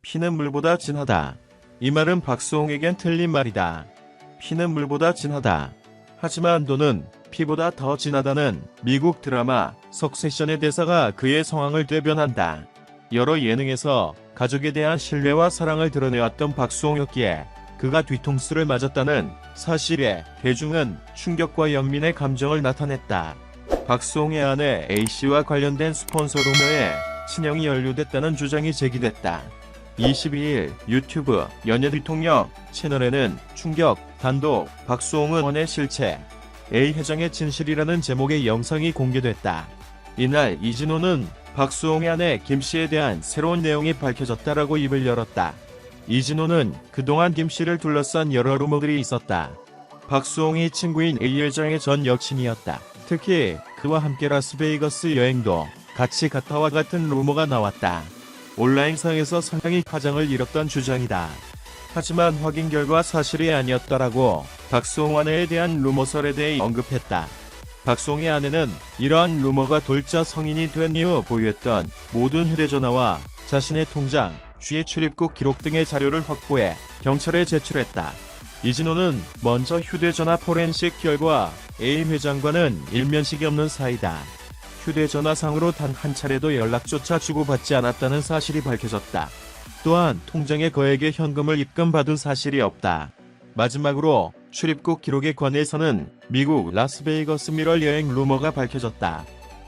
피는 물보다 진하다. 이 말은 박수홍에겐 틀린 말이다. 피는 물보다 진하다. 하지만 너는 피보다 더 진하다는 미국 드라마 석세션의 대사가 그의 상황을 대변한다. 여러 예능에서 가족에 대한 신뢰와 사랑을 드러내왔던 박수홍이었기에 그가 뒤통수를 맞았다는 사실에 대중은 충격과 연민의 감정을 나타냈다. 박수홍의 아내 A씨와 관련된 스폰서 루머에 친형이 연루됐다는 주장이 제기됐다. 22일 유튜브 연예 대통령 채널에는 충격, 단독, 박수홍 의원의 실체, A 회장의 진실이라는 제목의 영상이 공개됐다. 이날 이진호는 박수홍의 아내 김씨에 대한 새로운 내용이 밝혀졌다라고 입을 열었다. 이진호는 그동안 김씨를 둘러싼 여러 루머들이 있었다. 박수홍이 친구인 A 회장의 전 여친이었다. 특히 그와 함께 라스베이거스 여행도 같이 갔다와 같은 루머가 나왔다. 온라인상에서 상당히 파장을 일었던 주장이다. 하지만 확인 결과 사실이 아니었다라고 박수홍 아내에 대한 루머설에 대해 언급했다. 박수홍의 아내는 이러한 루머가 돌자 성인이 된 이후 보유했던 모든 휴대전화와 자신의 통장, 주의 출입국 기록 등의 자료를 확보해 경찰에 제출했다. 이진호는 먼저 휴대전화 포렌식 결과 A 회장과는 일면식이 없는 사이다. 휴대전화상으로 단 한 차례도 연락조차 주고받지 않았다는 사실이 밝혀졌다. 또한 통장에 거액의 현금을 입금받은 사실이 없다. 마지막으로 출입국 기록에 관해서는 미국 라스베이거스 미럴 여행 루머가 밝혀졌다.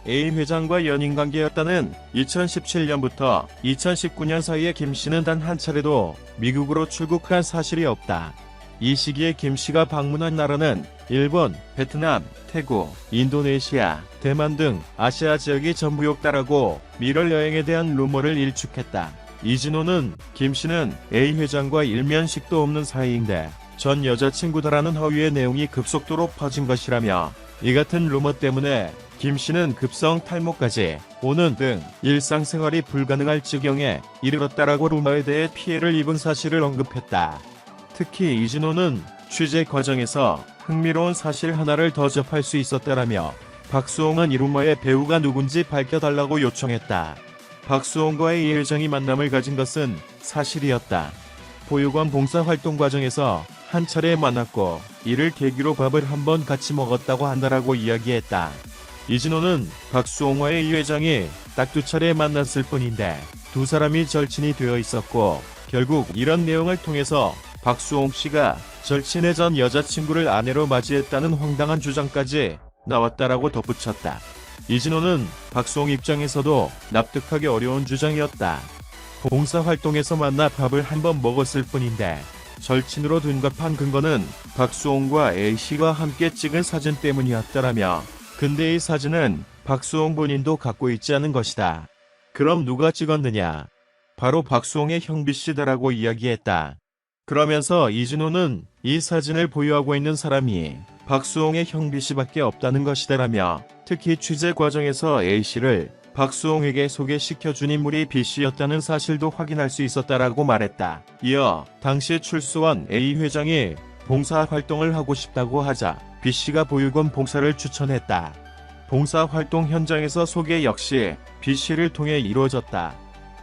A 회장과 연인관계였다는 2017년부터 2019년 사이에 김씨는 단 한 차례도 미국으로 출국한 사실이 없다. 이 시기에 김씨가 방문한 나라는 일본, 베트남, 태국, 인도네시아, 대만 등 아시아 지역이 전부였다라고 미럴 여행에 대한 루머를 일축했다. 이진호는 김씨는 A 회장과 일면식도 없는 사이인데 전 여자친구다라는 허위의 내용이 급속도로 퍼진 것이라며 이 같은 루머 때문에 김씨는 급성 탈모까지 오는 등 일상생활이 불가능할 지경에 이르렀다라고 루머에 대해 피해를 입은 사실을 언급했다. 특히 이진호는 취재 과정에서 흥미로운 사실 하나를 더 접할 수 있었다라며 박수홍은 이 루머의 배우가 누군지 밝혀달라고 요청했다. 박수홍과의 이 회장이 만남을 가진 것은 사실이었다. 보육원 봉사활동 과정에서 한 차례 만났고 이를 계기로 밥을 한번 같이 먹었다고 한다라고 이야기했다. 이진호는 박수홍과의 이 회장이 딱 2차례 만났을 뿐인데 두 사람이 절친이 되어 있었고 결국 이런 내용을 통해서 박수홍 씨가 절친의 전 여자친구를 아내로 맞이했다는 황당한 주장까지 나왔다라고 덧붙였다. 이진호는 박수홍 입장에서도 납득하기 어려운 주장이었다. 봉사활동에서 만나 밥을 한번 먹었을 뿐인데 절친으로 둔갑한 근거는 박수홍과 A씨가 함께 찍은 사진 때문이었다라며 근데 이 사진은 박수홍 본인도 갖고 있지 않은 것이다. 그럼 누가 찍었느냐? 바로 박수홍의 형 B씨다라고 이야기했다. 그러면서 이진호는 이 사진을 보유하고 있는 사람이 박수홍의 형 B씨밖에 없다는 것이다라며 특히 취재 과정에서 A씨를 박수홍에게 소개시켜준 인물이 B씨였다는 사실도 확인할 수 있었다라고 말했다. 이어 당시 출소한 A 회장이 봉사활동을 하고 싶다고 하자 B씨가 보육원 봉사를 추천했다. 봉사활동 현장에서 소개 역시 B씨를 통해 이루어졌다.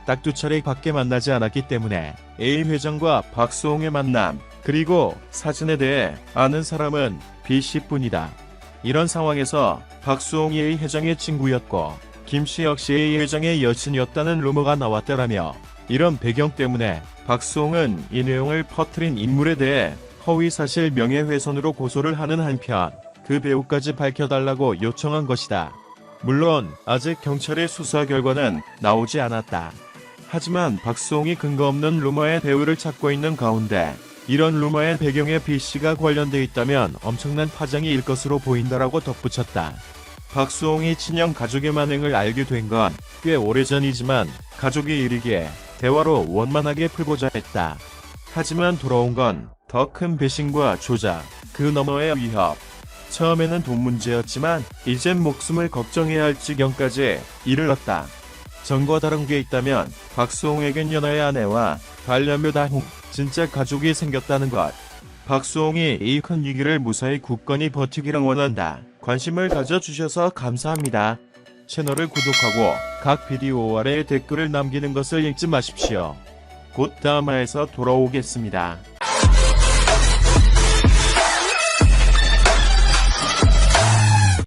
딱 2차례밖에 만나지 않았기 때문에 A 회장과 박수홍의 만남 그리고 사진에 대해 아는 사람은 B씨뿐이다. 이런 상황에서 박수홍이 A 회장의 친구였고 김씨 역시 A 회장의 여친이었다는 루머가 나왔다라며 이런 배경 때문에 박수홍은 이 내용을 퍼뜨린 인물에 대해 허위사실 명예훼손으로 고소를 하는 한편 그 배우까지 밝혀달라고 요청한 것이다. 물론 아직 경찰의 수사 결과는 나오지 않았다. 하지만 박수홍이 근거 없는 루머의 배우를 찾고 있는 가운데 이런 루머의 배경에 B씨가 관련돼 있다면 엄청난 파장이 일 것으로 보인다라고 덧붙였다. 박수홍이 친형 가족의 만행을 알게 된 건 꽤 오래전이지만 가족이 이르기에 대화로 원만하게 풀고자 했다. 하지만 돌아온 건 더 큰 배신과 조작, 그 너머의 위협. 처음에는 돈 문제였지만 이젠 목숨을 걱정해야 할 지경까지 이르렀다. 전과 다른 게 있다면 박수홍에겐 연하의 아내와 반려묘 다홍, 진짜 가족이 생겼다는 것. 박수홍이 이 큰 위기를 무사히 굳건히 버티기를 원한다. 관심을 가져주셔서 감사합니다. 채널을 구독하고 각 비디오 아래에 댓글을 남기는 것을 잊지 마십시오. 곧 드라마에서 돌아오겠습니다.